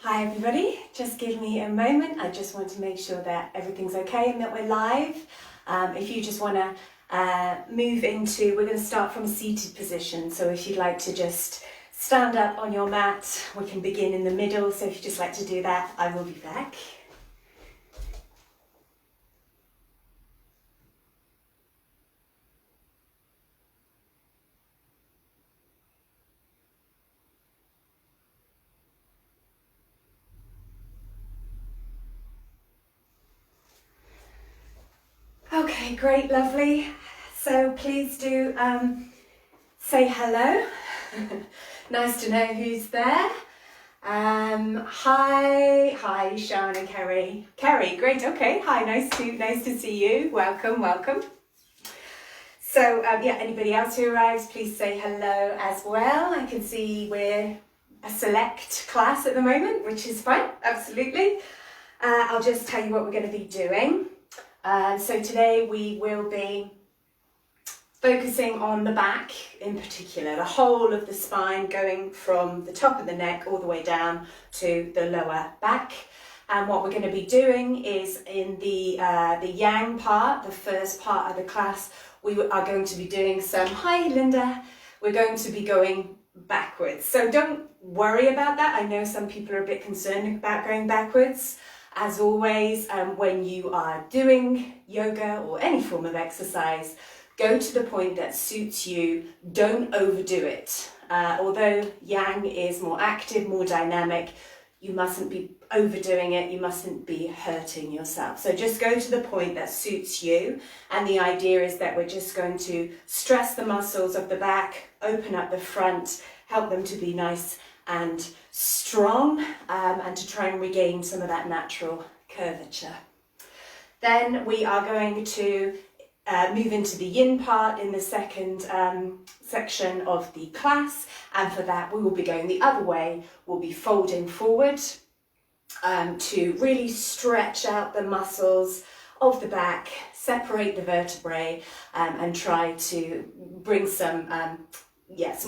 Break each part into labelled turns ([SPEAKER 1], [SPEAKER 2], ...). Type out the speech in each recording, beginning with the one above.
[SPEAKER 1] Hi everybody, just give me a moment. I just want to make sure that everything's okay and that we're live. If you just want to move into, we're going to start from a seated position. So if you'd like to just stand up on your mat, we can begin in the middle. So if you'd just like to do that, I will be back. Okay, great, lovely. So please do say hello. Nice to know who's there. Hi, Sharon and Kerry. Kerry, great, okay. Hi, nice to see you. Welcome. So yeah, anybody else who arrives, please say hello as well. I can see we're a select class at the moment, which is fine, absolutely. I'll just tell you what we're going to be doing. So today we will be focusing on the back in particular, the whole of the spine going from the top of the neck all the way down to the lower back. And what we're going to be doing is in the yang part, the first part of the class, we are going to be doing some, hi Linda, we're going to be going backwards. So don't worry about that. I know some people are a bit concerned about going backwards. As always, when you are doing yoga or any form of exercise, go to the point that suits you. Don't overdo it. Although yang is more active, more dynamic, you mustn't be overdoing it. You mustn't be hurting yourself. So just go to the point that suits you. And the idea is that we're just going to stress the muscles of the back, open up the front, help them to be nice and strong, and to try and regain some of that natural curvature. Then we are going to move into the yin part in the second section of the class, and for that we will be going the other way. We'll be folding forward to really stretch out the muscles of the back, separate the vertebrae, and try to bring some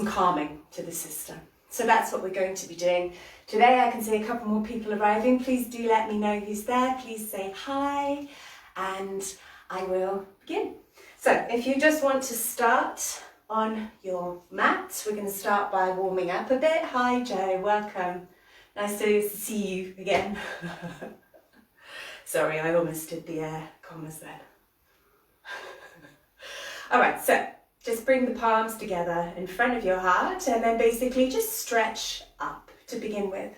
[SPEAKER 1] calming to the system. So that's what we're going to be doing today. I can see a couple more people arriving. Please do let me know who's there. Please say hi and I will begin. So if you just want to start on your mat, we're going to start by warming up a bit. Hi Joe, welcome. Nice to see you again. Sorry, I almost did the commas then. All right, so just bring the palms together in front of your heart and then basically just stretch up to begin with.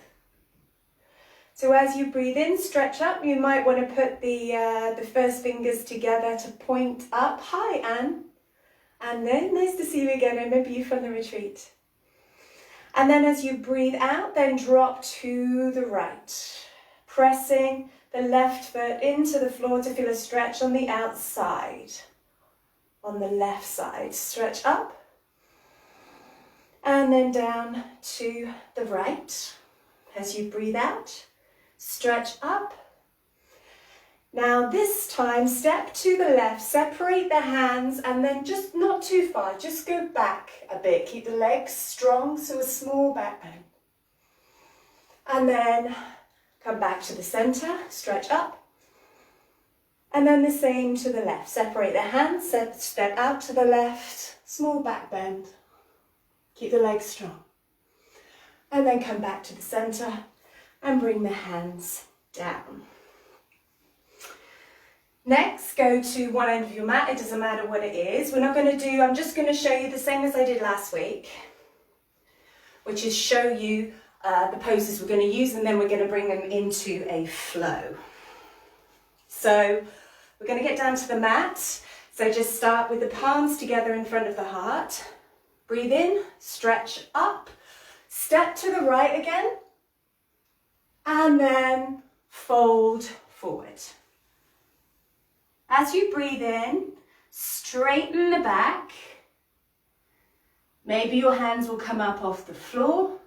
[SPEAKER 1] So as you breathe in, stretch up. You might want to put the first fingers together to point up. Hi, Anne. And then nice to see you again. I remember you from the retreat. And then as you breathe out, then drop to the right, pressing the left foot into the floor to feel a stretch on the outside. On the left side, stretch up and then down to the right. As you breathe out, stretch up. Now this time, step to the left, separate the hands and then just not too far, just go back a bit. Keep the legs strong, so a small back bend. And then come back to the center, stretch up. And then the same to the left. Separate the hands, step out to the left, small back bend. Keep the legs strong. And then come back to the center and bring the hands down. Next, go to one end of your mat. It doesn't matter what it is. I'm just going to show you the same as I did last week, which is show you the poses we're going to use, and then we're going to bring them into a flow. So we're going to get down to the mat. So just start with the palms together in front of the heart. Breathe in, stretch up, step to the right again, and then fold forward. As you breathe in, straighten the back. Maybe your hands will come up off the floor.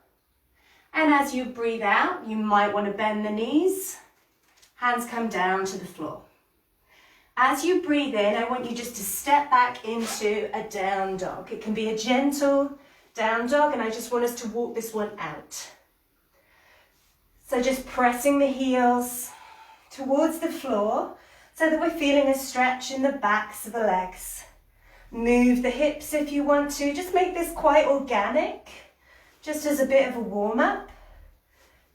[SPEAKER 1] And as you breathe out, you might want to bend the knees. Hands come down to the floor. As you breathe in, I want you just to step back into a down dog. It can be a gentle down dog, and I just want us to walk this one out. So just pressing the heels towards the floor so that we're feeling a stretch in the backs of the legs. Move the hips if you want to. Just make this quite organic, just as a bit of a warm-up.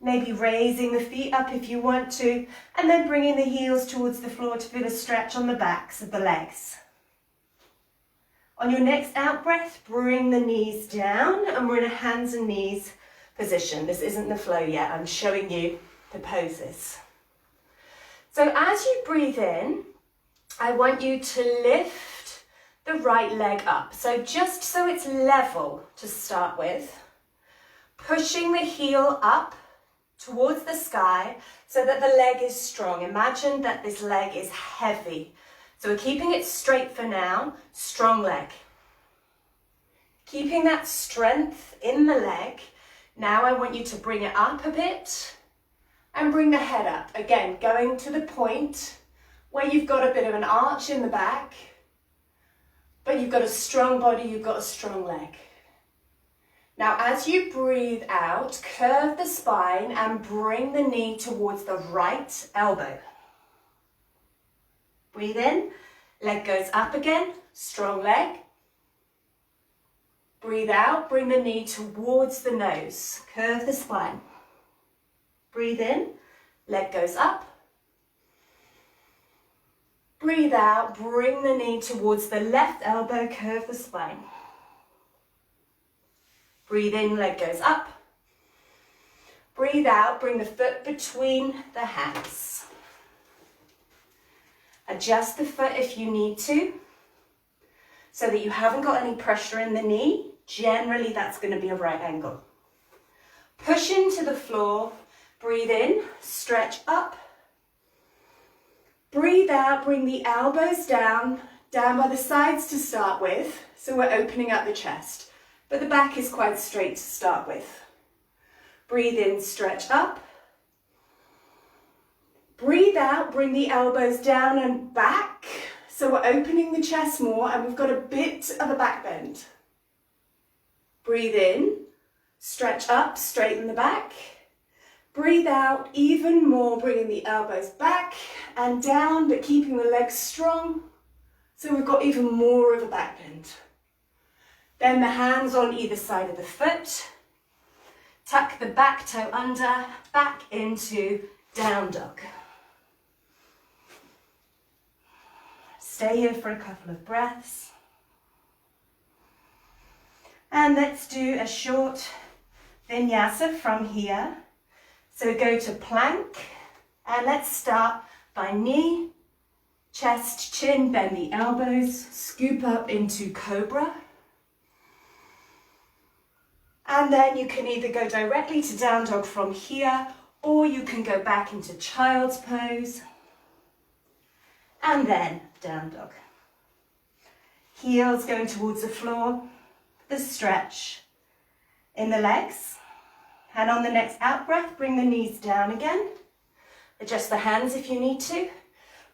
[SPEAKER 1] Maybe raising the feet up if you want to, and then bringing the heels towards the floor to feel a stretch on the backs of the legs. On your next out breath, bring the knees down, and we're in a hands and knees position. This isn't the flow yet, I'm showing you the poses. So as you breathe in, I want you to lift the right leg up. So just so it's level to start with, pushing the heel up towards the sky so that the leg is strong. Imagine that this leg is heavy. So we're keeping it straight for now, strong leg. Keeping that strength in the leg. Now I want you to bring it up a bit and bring the head up. Again, going to the point where you've got a bit of an arch in the back, but you've got a strong body, you've got a strong leg. Now, as you breathe out, curve the spine and bring the knee towards the right elbow. Breathe in, leg goes up again, strong leg. Breathe out, bring the knee towards the nose, curve the spine. Breathe in, leg goes up. Breathe out, bring the knee towards the left elbow, curve the spine. Breathe in, leg goes up. Breathe out, bring the foot between the hands. Adjust the foot if you need to, so that you haven't got any pressure in the knee. Generally, that's going to be a right angle. Push into the floor, breathe in, stretch up. Breathe out, bring the elbows down by the sides to start with, so we're opening up the chest. But the back is quite straight to start with. Breathe in, stretch up. Breathe out, bring the elbows down and back. So we're opening the chest more and we've got a bit of a back bend. Breathe in, stretch up, straighten the back. Breathe out even more, bringing the elbows back and down, but keeping the legs strong. So we've got even more of a back bend. Then the hands on either side of the foot. Tuck the back toe under, back into down dog. Stay here for a couple of breaths. And let's do a short vinyasa from here. So go to plank, and let's start by knee, chest, chin, bend the elbows, scoop up into cobra. And then you can either go directly to down dog from here, or you can go back into child's pose, and then down dog. Heels going towards the floor, the stretch in the legs. And on the next out breath, bring the knees down again. Adjust the hands if you need to.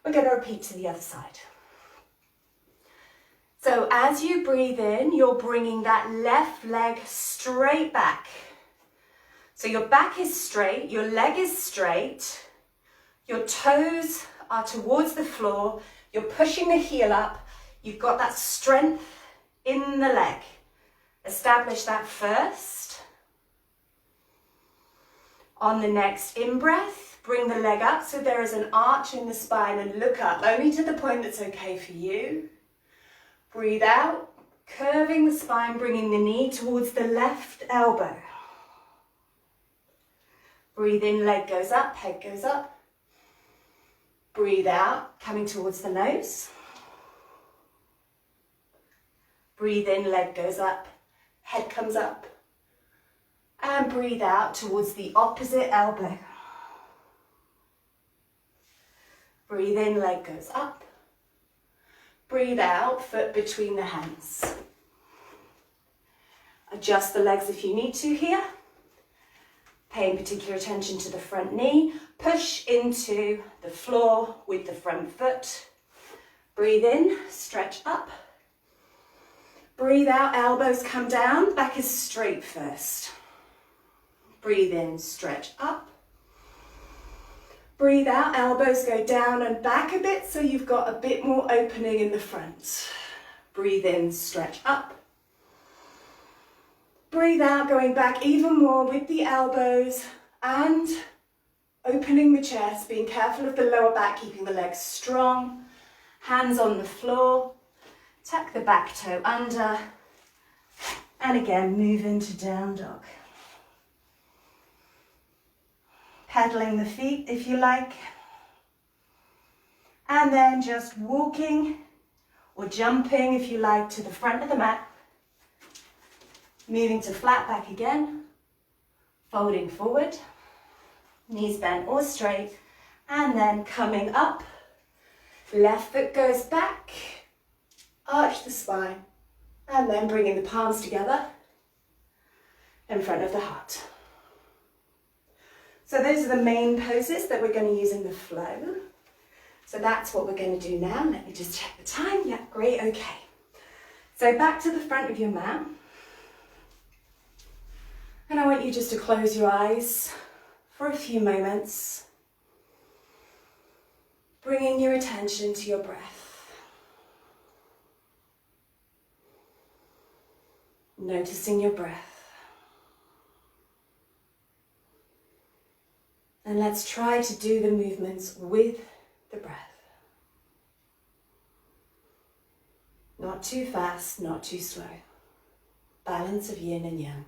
[SPEAKER 1] We're going to repeat to the other side. So as you breathe in, you're bringing that left leg straight back. So your back is straight, your leg is straight, your toes are towards the floor, you're pushing the heel up, you've got that strength in the leg. Establish that first. On the next in-breath, bring the leg up so there is an arch in the spine and look up, only to the point that's okay for you. Breathe out, curving the spine, bringing the knee towards the left elbow. Breathe in, leg goes up, head goes up. Breathe out, coming towards the nose. Breathe in, leg goes up, head comes up. And breathe out towards the opposite elbow. Breathe in, leg goes up. Breathe out, foot between the hands. Adjust the legs if you need to here. Paying particular attention to the front knee. Push into the floor with the front foot. Breathe in, stretch up. Breathe out, elbows come down, back is straight first. Breathe in, stretch up. Breathe out, elbows go down and back a bit so you've got a bit more opening in the front. Breathe in, stretch up. Breathe out, going back even more with the elbows and opening the chest, being careful of the lower back, keeping the legs strong. Hands on the floor. Tuck the back toe under. And again, move into down dog. Pedaling the feet if you like. And then just walking or jumping if you like to the front of the mat. Moving to flat back again. Folding forward. Knees bent or straight. And then coming up. Left foot goes back. Arch the spine. And then bringing the palms together in front of the heart. So those are the main poses that we're going to use in the flow. So that's what we're going to do now. Let me just check the time. Yeah, great, okay. So back to the front of your mat. And I want you just to close your eyes for a few moments. Bringing your attention to your breath. Noticing your breath. And let's try to do the movements with the breath. Not too fast, not too slow. Balance of yin and yang.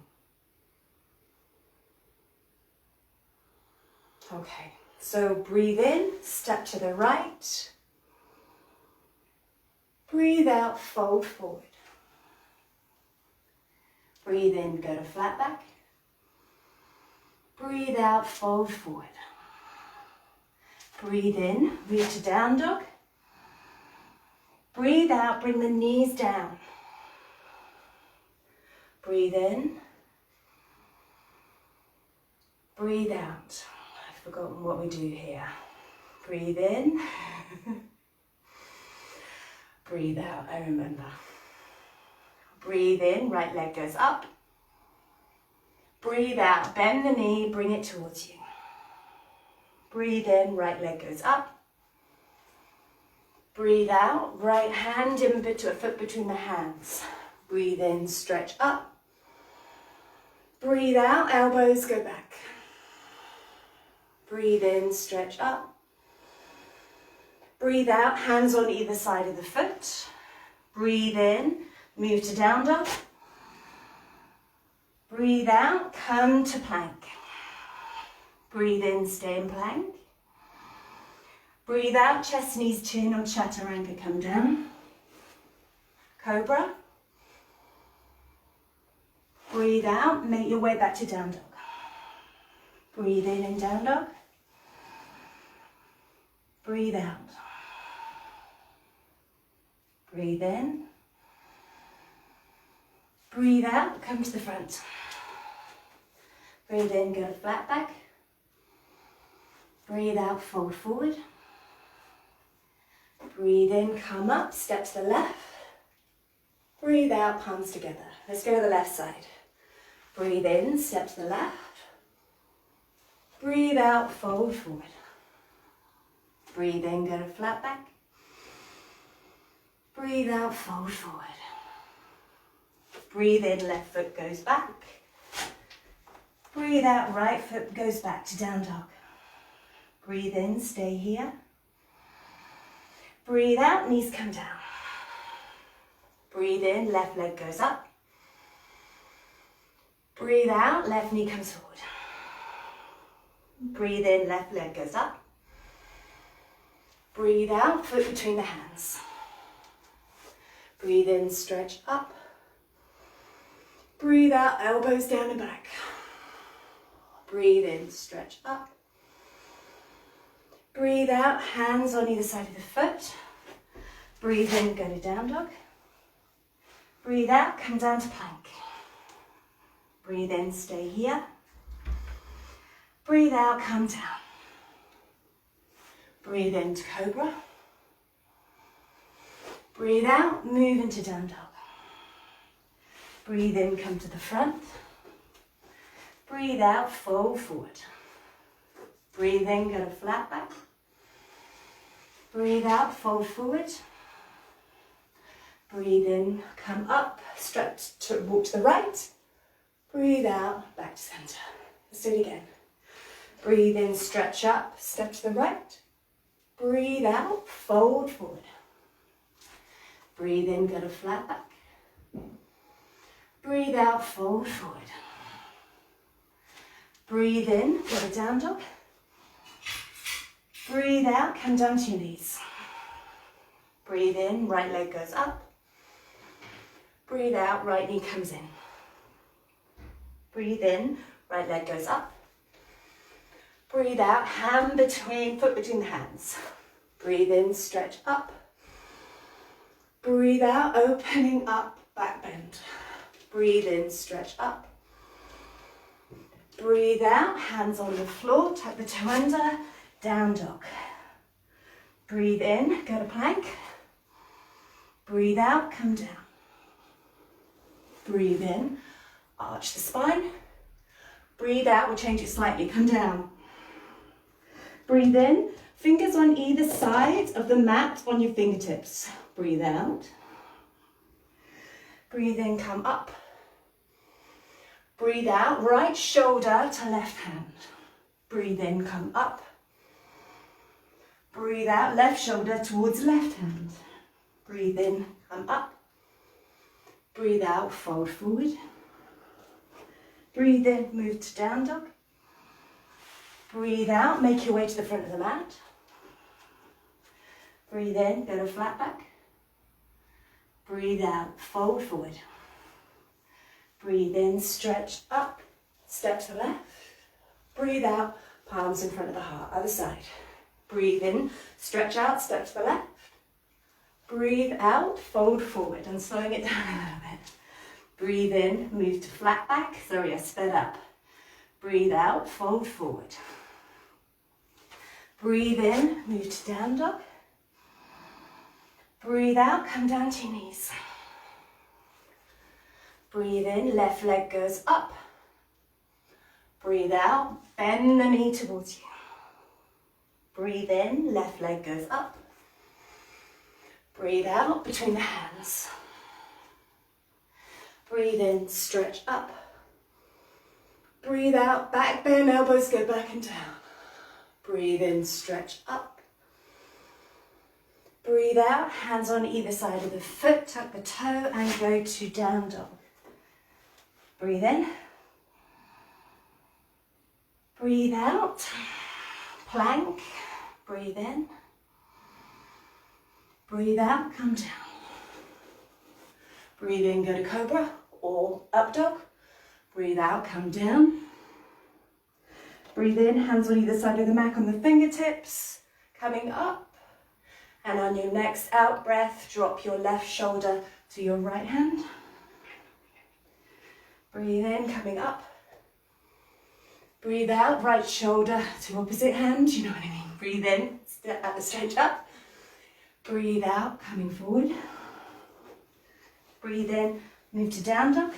[SPEAKER 1] Okay, so breathe in, step to the right. Breathe out, fold forward. Breathe in, go to flat back. Breathe out, fold forward. Breathe in, move to down dog. Breathe out, bring the knees down. Breathe in. Breathe out. I've forgotten what we do here. Breathe in. Breathe out, I remember. Breathe in, right leg goes up. Breathe out, bend the knee, bring it towards you. Breathe in, right leg goes up. Breathe out, right hand in to a foot between the hands. Breathe in, stretch up. Breathe out, elbows go back. Breathe in, stretch up. Breathe out, hands on either side of the foot. Breathe in, move to down dog. Breathe out, come to plank. Breathe in, stay in plank. Breathe out, chest, knees, chin or chaturanga, come down. Cobra. Breathe out, make your way back to down dog. Breathe in down dog. Breathe out. Breathe in. Breathe out, come to the front. Breathe in, go to flat back. Breathe out, fold forward. Breathe in, come up, step to the left. Breathe out, palms together. Let's go to the left side. Breathe in, step to the left. Breathe out, fold forward. Breathe in, go to flat back. Breathe out, fold forward. Breathe in, left foot goes back. Breathe out, right foot goes back to down dog. Breathe in, stay here. Breathe out, knees come down. Breathe in, left leg goes up. Breathe out, left knee comes forward. Breathe in, left leg goes up. Breathe out, foot between the hands. Breathe in, stretch up. Breathe out, elbows down and back. Breathe in, stretch up. Breathe out, hands on either side of the foot. Breathe in, go to down dog. Breathe out, come down to plank. Breathe in, stay here. Breathe out, come down. Breathe into cobra. Breathe out, move into down dog. Breathe in, come to the front. Breathe out, fold forward. Breathe in, go to flat back. Breathe out, fold forward. Breathe in, come up, stretch to walk to the right. Breathe out, back to center. Let's do it again. Breathe in, stretch up, step to the right. Breathe out, fold forward. Breathe in, go to flat back. Breathe out, fold forward. Breathe in, go to down dog. Breathe out, come down to your knees. Breathe in, right leg goes up. Breathe out, right knee comes in. Breathe in, right leg goes up. Breathe out, foot between the hands. Breathe in, stretch up. Breathe out, opening up, back bend. Breathe in, stretch up. Breathe out, hands on the floor, tuck the toe under, down dog. Breathe in, go to plank. Breathe out, come down. Breathe in, arch the spine. Breathe out, we'll change it slightly, come down. Breathe in, fingers on either side of the mat on your fingertips. Breathe out. Breathe in, come up. Breathe out, right shoulder to left hand. Breathe in, come up. Breathe out, left shoulder towards left hand. Breathe in, come up. Breathe out, fold forward. Breathe in, move to down dog. Breathe out, make your way to the front of the mat. Breathe in, go to flat back. Breathe out, fold forward. Breathe in, stretch up, step to the left. Breathe out, palms in front of the heart, other side. Breathe in, stretch out, step to the left. Breathe out, fold forward, and slowing it down a little bit. Breathe in, move to flat back. Sorry, I sped up. Breathe out, fold forward. Breathe in, move to down dog. Breathe out, come down to your knees. Breathe in, left leg goes up. Breathe out, bend the knee towards you. Breathe in, left leg goes up. Breathe out, between the hands. Breathe in, stretch up. Breathe out, back bend, elbows go back and down. Breathe in, stretch up. Breathe out, hands on either side of the foot, tuck the toe and go to down dog. Breathe in. Breathe out, plank. Breathe in. Breathe out, come down. Breathe in, go to cobra or up dog. Breathe out, come down. Breathe in, hands on either side of the mat on the fingertips, coming up. And on your next out breath, drop your left shoulder to your right hand. Breathe in, coming up. Breathe out, right shoulder to opposite hand, you know what I mean. Breathe in, step out, stretch up. Breathe out, coming forward. Breathe in, move to down dog.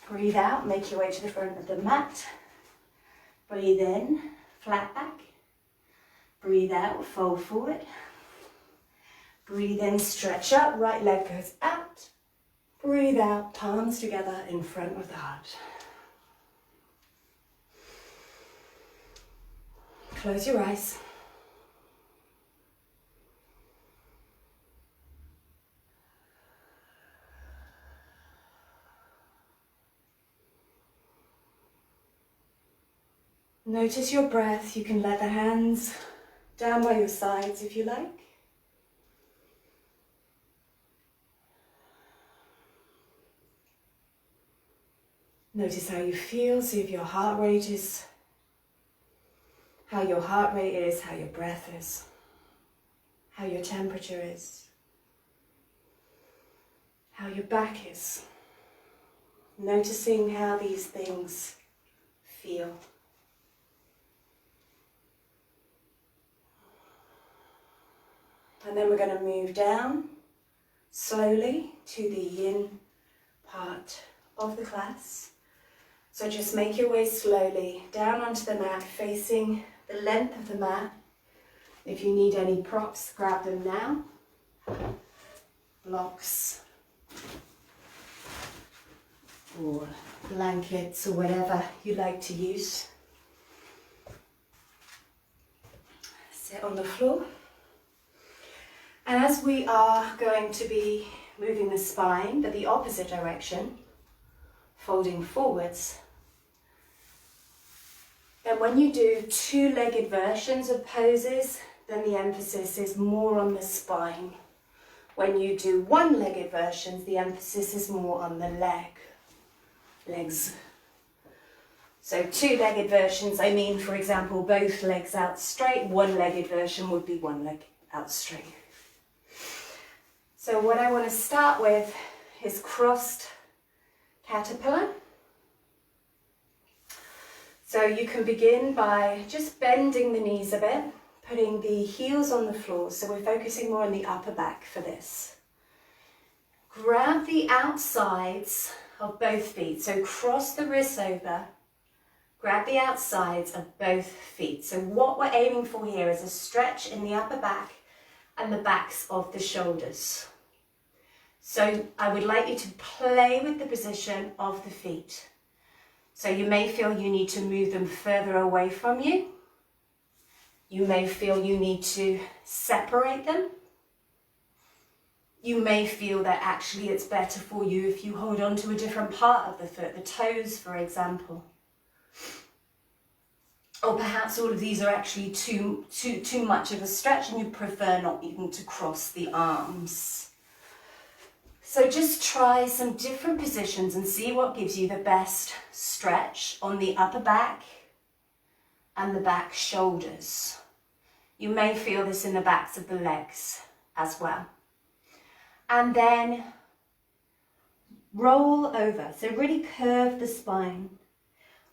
[SPEAKER 1] Breathe out, make your way to the front of the mat. Breathe in, flat back. Breathe out, fold forward. Breathe in, stretch up, right leg goes out. Breathe out, palms together in front of the heart. Close your eyes. Notice your breath. You can let the hands down by your sides if you like. Notice how you feel. See if your heart rate is, how your heart rate is, how your breath is, how your temperature is, how your back is. Noticing how these things feel. And then we're going to move down slowly to the yin part of the class. So just make your way slowly down onto the mat, facing the length of the mat. If you need any props, grab them now. Blocks or blankets or whatever you like to use. Sit on the floor. And as we are going to be moving the spine, but the opposite direction, folding forwards, then when you do two-legged versions of poses, then the emphasis is more on the spine. When you do one-legged versions, the emphasis is more on the legs. So two-legged versions, I mean, for example, both legs out straight. One-legged version would be one leg out straight. So what I want to start with is crossed caterpillar. So you can begin by just bending the knees a bit, putting the heels on the floor. So we're focusing more on the upper back for this. Grab the outsides of both feet. So cross the wrists over. Grab the outsides of both feet. So what we're aiming for here is a stretch in the upper back and the backs of the shoulders. So I would like you to play with the position of the feet. So you may feel you need to move them further away from you. You may feel you need to separate them. You may feel that actually it's better for you if you hold on to a different part of the foot, the toes, for example. Or perhaps all of these are actually too much of a stretch and you prefer not even to cross the arms. So just try some different positions and see what gives you the best stretch on the upper back and the back shoulders. You may feel this in the backs of the legs as well. And then roll over. So really curve the spine.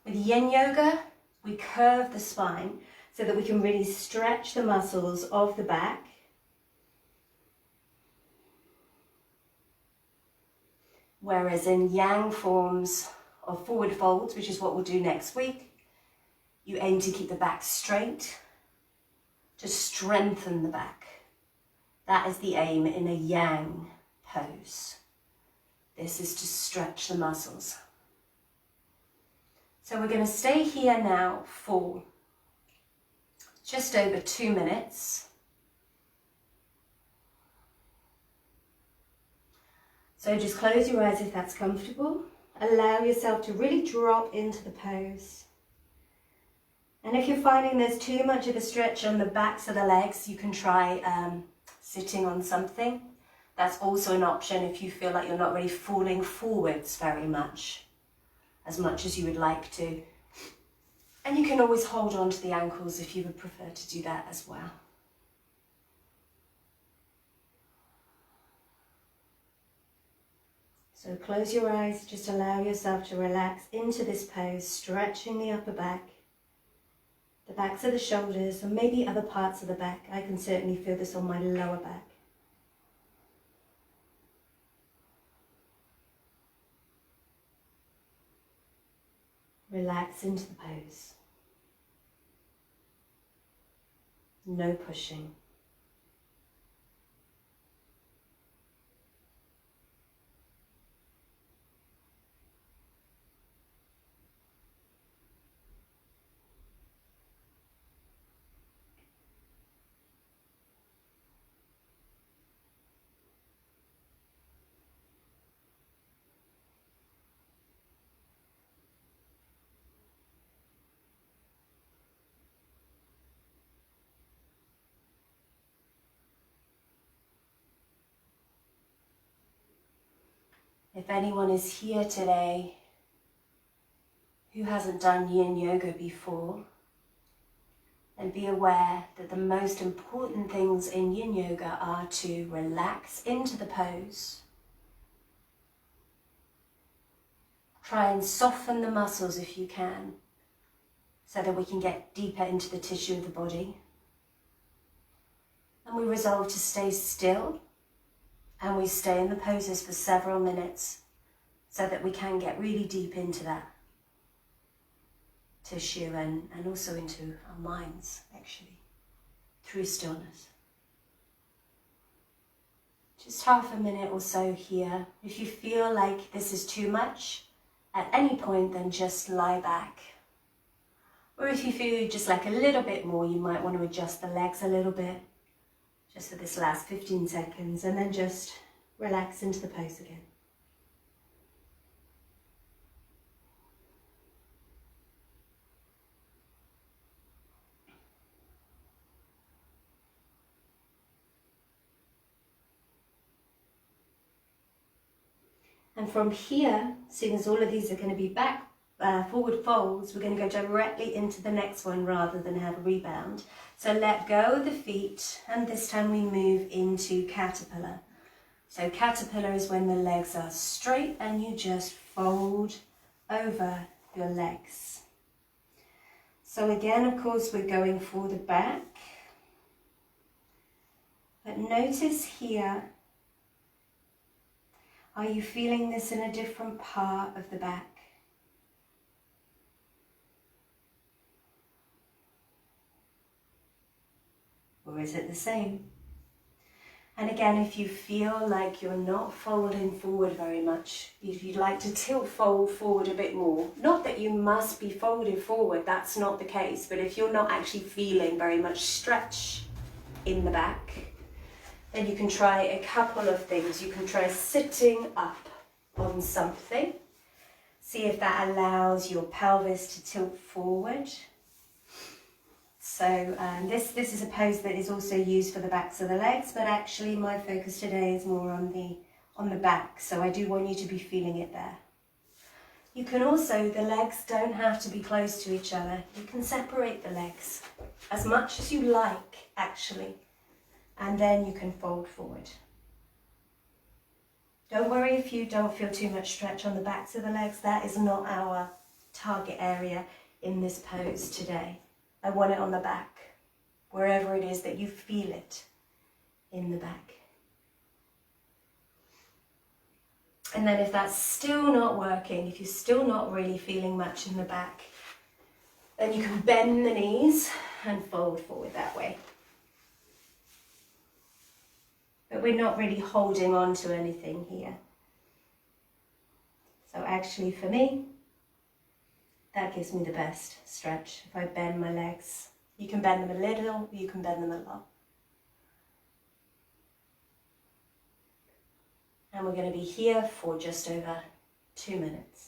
[SPEAKER 1] With Yin Yoga, we curve the spine so that we can really stretch the muscles of the back. Whereas in Yang forms of forward folds, which is what we'll do next week, you aim to keep the back straight, to strengthen the back. That is the aim in a Yang pose. This is to stretch the muscles. So we're going to stay here now for just over 2 minutes. So just close your eyes if that's comfortable. Allow yourself to really drop into the pose. And if you're finding there's too much of a stretch on the backs of the legs, you can try sitting on something. That's also an option if you feel like you're not really falling forwards very much as you would like to. And you can always hold on to the ankles if you would prefer to do that as well. So close your eyes, just allow yourself to relax into this pose, stretching the upper back, the backs of the shoulders, and maybe other parts of the back. I can certainly feel this on my lower back. Relax into the pose. No pushing. If anyone is here today who hasn't done Yin Yoga before, then be aware that the most important things in Yin Yoga are to relax into the pose. Try and soften the muscles if you can, so that we can get deeper into the tissue of the body. And we resolve to stay still. And we stay in the poses for several minutes so that we can get really deep into that. tissue and also into our minds, actually, through stillness. Just half a minute or so here. If you feel like this is too much at any point, then just lie back. Or if you feel just like a little bit more, you might want to adjust the legs a little bit, just for this last 15 seconds, and then just relax into the pose again. And from here, seeing as all of these are going to be forward folds, we're going to go directly into the next one rather than have a rebound. So let go of the feet, and this time we move into caterpillar. So caterpillar is when the legs are straight and you just fold over your legs. So again, of course, we're going for the back. But notice here, are you feeling this in a different part of the back? Or is it the same? And again, if you feel like you're not folding forward very much, if you'd like to fold forward a bit more, not that you must be folded forward, that's not the case, but if you're not actually feeling very much stretch in the back, then you can try a couple of things. You can try sitting up on something. See if that allows your pelvis to tilt forward. So this is a pose that is also used for the backs of the legs, but actually my focus today is more on the back. So I do want you to be feeling it there. You can also, the legs don't have to be close to each other. You can separate the legs as much as you like, actually. And then you can fold forward. Don't worry if you don't feel too much stretch on the backs of the legs. That is not our target area in this pose today. I want it on the back, wherever it is that you feel it in the back. And then if that's still not working, if you're still not really feeling much in the back, then you can bend the knees and fold forward that way. But we're not really holding on to anything here. So actually for me, that gives me the best stretch. If I bend my legs, you can bend them a little, you can bend them a lot. And we're going to be here for just over 2 minutes.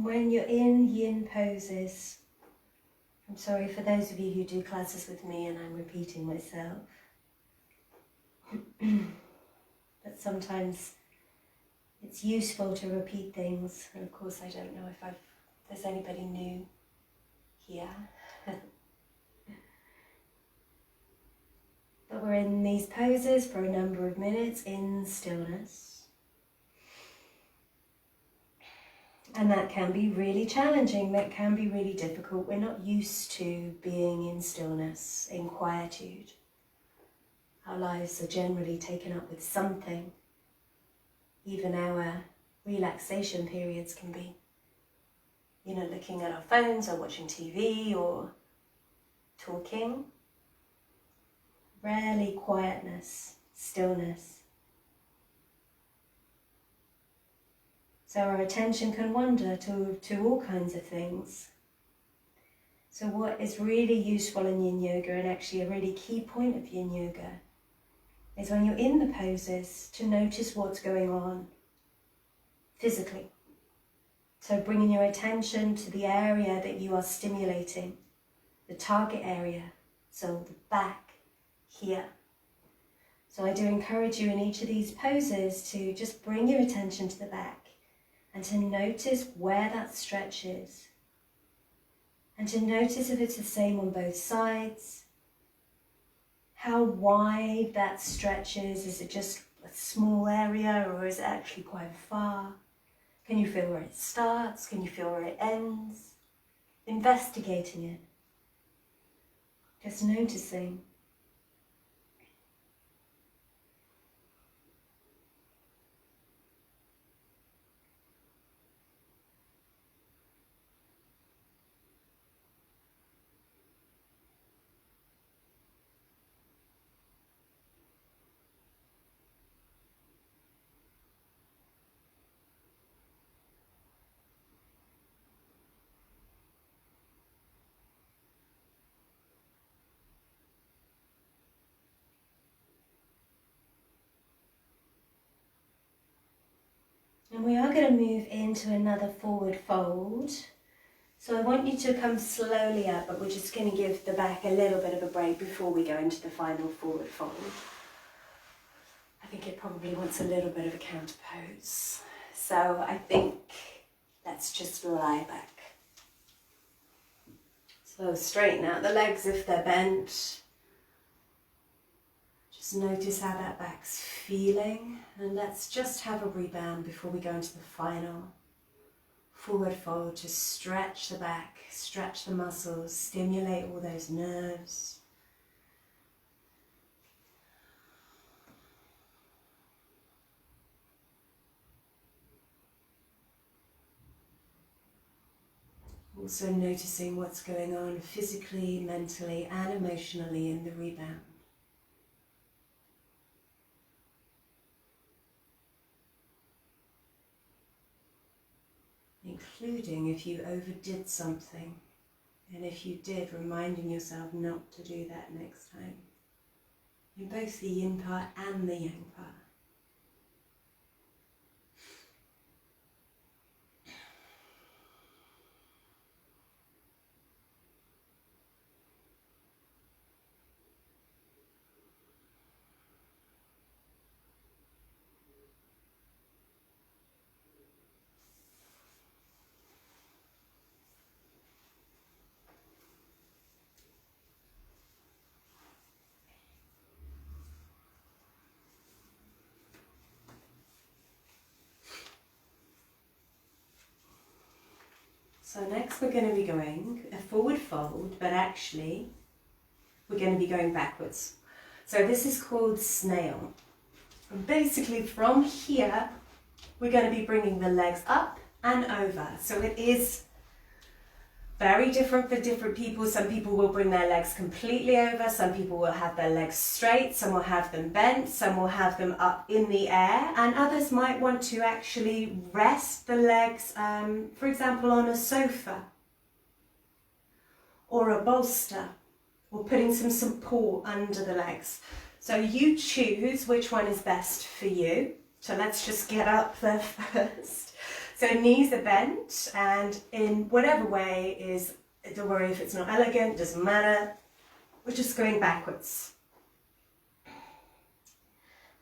[SPEAKER 1] When you're in yin poses, I'm sorry for those of you who do classes with me and I'm repeating myself, but sometimes it's useful to repeat things, and of course I don't know if there's anybody new here. But we're in these poses for a number of minutes in stillness. And that can be really challenging, that can be really difficult. We're not used to being in stillness, in quietude. Our lives are generally taken up with something. Even our relaxation periods can be, looking at our phones or watching TV or talking. Rarely quietness, stillness. So our attention can wander to all kinds of things. So what is really useful in Yin Yoga, and actually a really key point of Yin Yoga, is when you're in the poses to notice what's going on physically. So bringing your attention to the area that you are stimulating, the target area, so the back here. So I do encourage you in each of these poses to just bring your attention to the back and to notice where that stretch is. And to notice if it's the same on both sides, how wide that stretch is it just a small area or is it actually quite far? Can you feel where it starts? Can you feel where it ends? Investigating it. Just noticing. And we are going to move into another forward fold. So I want you to come slowly up, but we're just going to give the back a little bit of a break before we go into the final forward fold. I think it probably wants a little bit of a counter pose. So I think let's just lie back. So straighten out the legs if they're bent. Just notice how that back's feeling, and let's just have a rebound before we go into the final forward fold. Just stretch the back, stretch the muscles, stimulate all those nerves. Also noticing what's going on physically, mentally and emotionally in the rebound. Including if you overdid something, and if you did, reminding yourself not to do that next time, in both the yin part and the yang part. So next we're going to be going a forward fold, but actually we're going to be going backwards. So this is called snail. And basically from here, we're going to be bringing the legs up and over. So it is very different for different people. Some people will bring their legs completely over. Some people will have their legs straight. Some will have them bent. Some will have them up in the air. And others might want to actually rest the legs, for example, on a sofa or a bolster, or putting some support under the legs. So you choose which one is best for you. So let's just get up there first. So knees are bent, and in whatever way is, don't worry if it's not elegant, doesn't matter. We're just going backwards.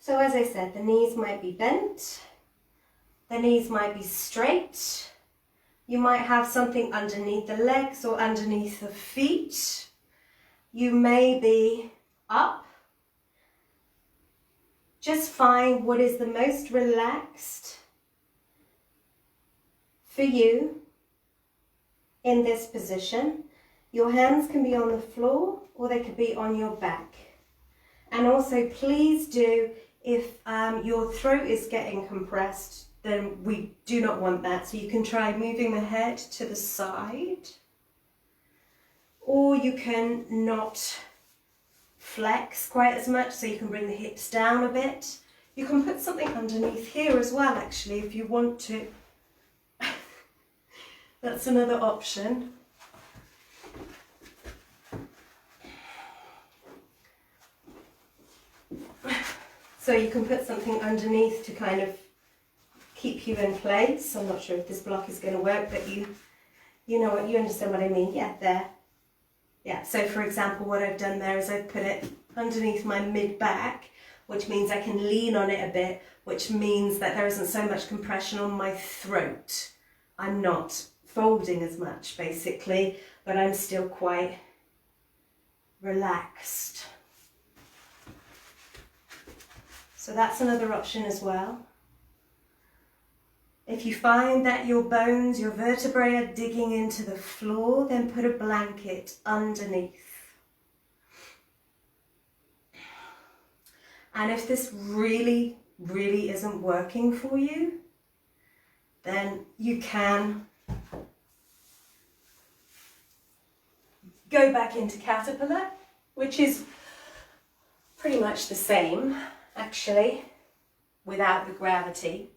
[SPEAKER 1] So as I said, the knees might be bent, the knees might be straight. You might have something underneath the legs or underneath the feet. You may be up. Just find what is the most relaxed for you in this position. Your hands can be on the floor or they could be on your back. And also please do, if your throat is getting compressed, then we do not want that. So you can try moving the head to the side, or you can not flex quite as much, so you can bring the hips down a bit. You can put something underneath here as well, actually, if you want to. That's another option. So you can put something underneath to kind of keep you in place. I'm not sure if this block is going to work, but you know what, you understand what I mean. Yeah, there. Yeah, so for example, what I've done there is I've put it underneath my mid-back, which means I can lean on it a bit, which means that there isn't so much compression on my throat. I'm not folding as much, basically, but I'm still quite relaxed. So that's another option as well. If you find that your bones, your vertebrae are digging into the floor, then put a blanket underneath. And if this really, really isn't working for you, then you can go back into caterpillar, which is pretty much the same, actually, without the gravity.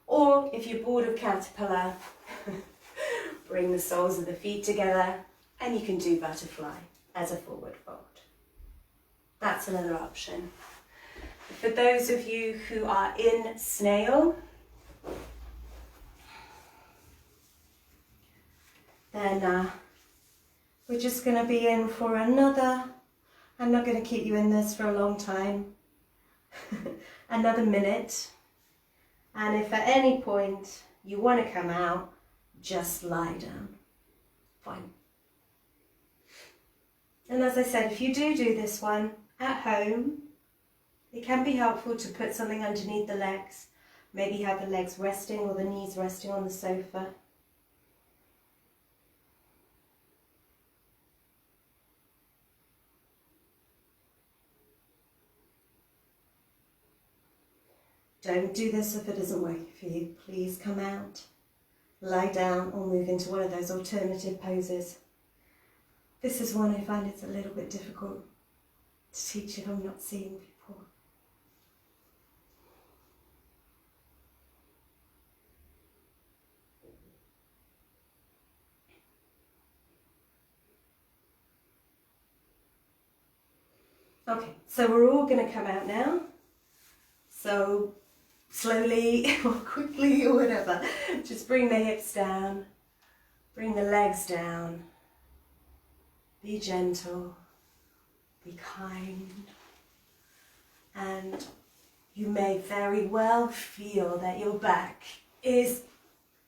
[SPEAKER 1] Or if you're bored of caterpillar, bring the soles of the feet together and you can do butterfly as a forward fold. That's another option. For those of you who are in snail, then we're just going to be in for another, I'm not going to keep you in this for a long time, another minute. And if at any point you want to come out, just lie down. Fine. And as I said, if you do this one at home, it can be helpful to put something underneath the legs. Maybe have the legs resting or the knees resting on the sofa. Don't do this if it isn't working for you. Please come out, lie down or move into one of those alternative poses. This is one I find it's a little bit difficult to teach if I'm not seeing people. Okay, so we're all going to come out now. So slowly or quickly or whatever, just bring the hips down, bring the legs down, be gentle, be kind, and you may very well feel that your back is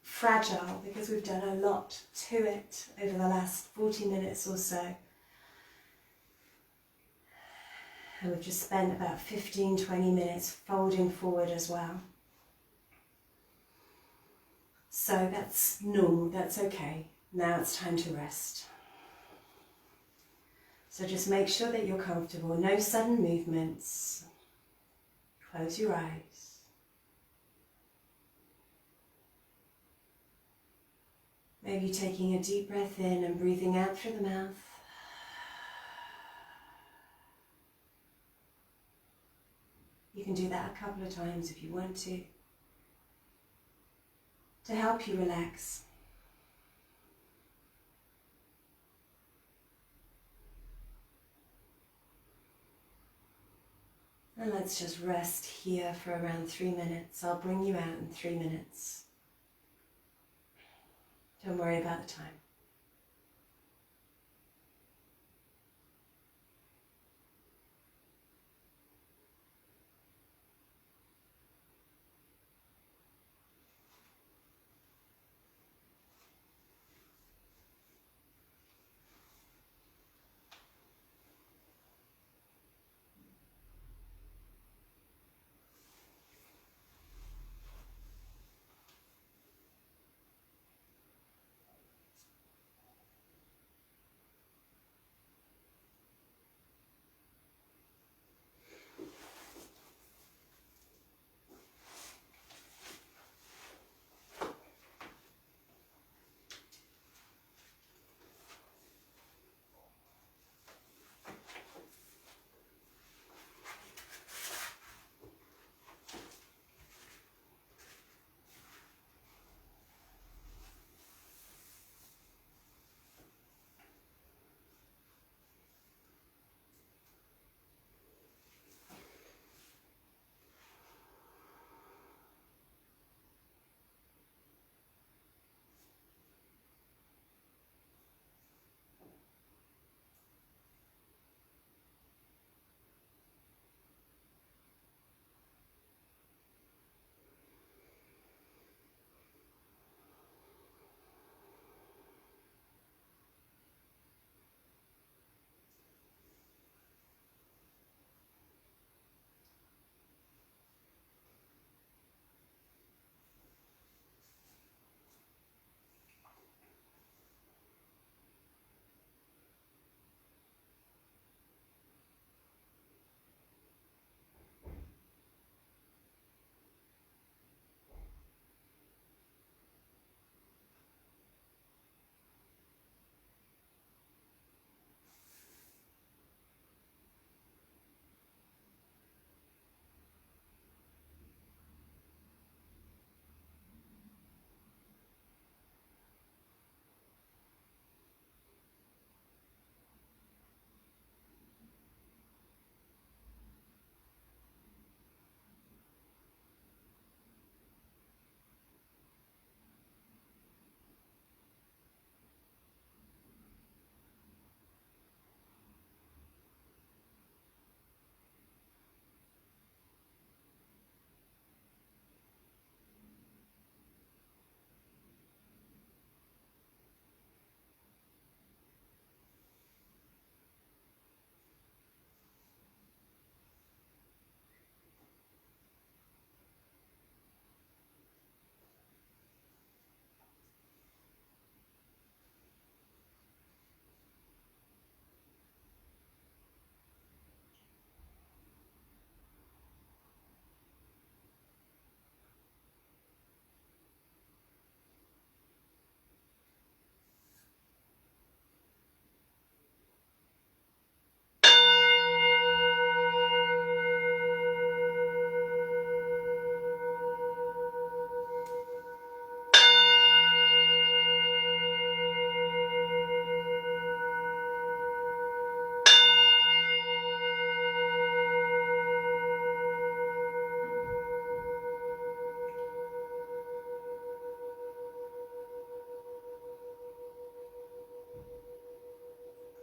[SPEAKER 1] fragile because we've done a lot to it over the last 40 minutes or so. And we've just spent about 15-20 minutes folding forward as well. So that's normal, that's okay. Now it's time to rest. So just make sure that you're comfortable. No sudden movements. Close your eyes. Maybe taking a deep breath in and breathing out through the mouth. You can do that a couple of times if you want to help you relax. And let's just rest here for around 3 minutes. I'll bring you out in 3 minutes. Don't worry about the time.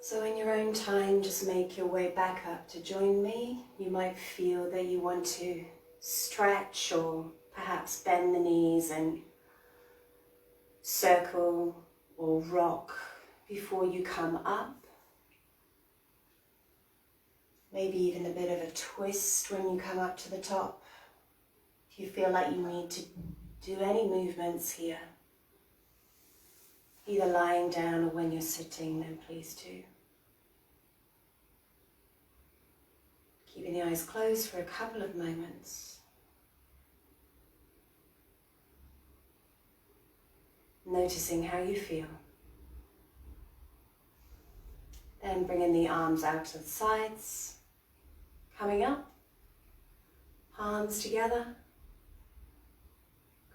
[SPEAKER 1] So in your own time, just make your way back up to join me. You might feel that you want to stretch or perhaps bend the knees and circle or rock before you come up. Maybe even a bit of a twist when you come up to the top. If you feel like you need to do any movements here, either lying down or when you're sitting, then please do. Keeping the eyes closed for a couple of moments. Noticing how you feel. Then bringing the arms out to the sides, coming up, palms together,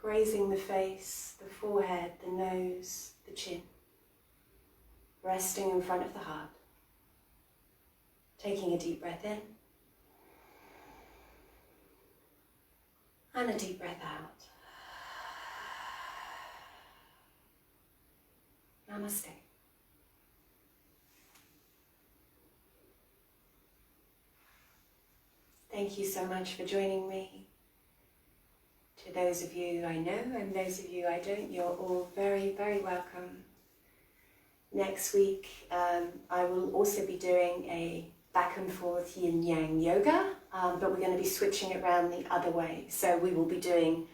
[SPEAKER 1] grazing the face, the forehead, the nose, the chin, resting in front of the heart. Taking a deep breath in, and a deep breath out. Namaste. Thank you so much for joining me. To those of you I know and those of you I don't, you're all very, very welcome. Next week I will also be doing a back and forth Yin Yang Yoga, but we're going to be switching it around the other way. So we will be doing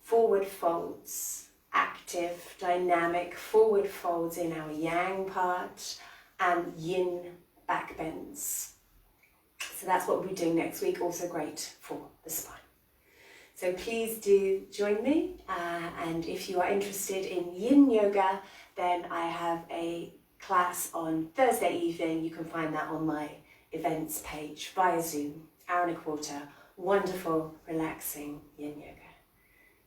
[SPEAKER 1] forward folds, active, dynamic forward folds in our Yang part, and Yin back bends. So that's what we'll be doing next week, also great for the spine. So please do join me, and if you are interested in Yin Yoga, then I have a class on Thursday evening. You can find that on my events page via Zoom, hour and a quarter, wonderful, relaxing Yin Yoga.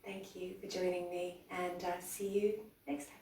[SPEAKER 1] Thank you for joining me, and see you next time.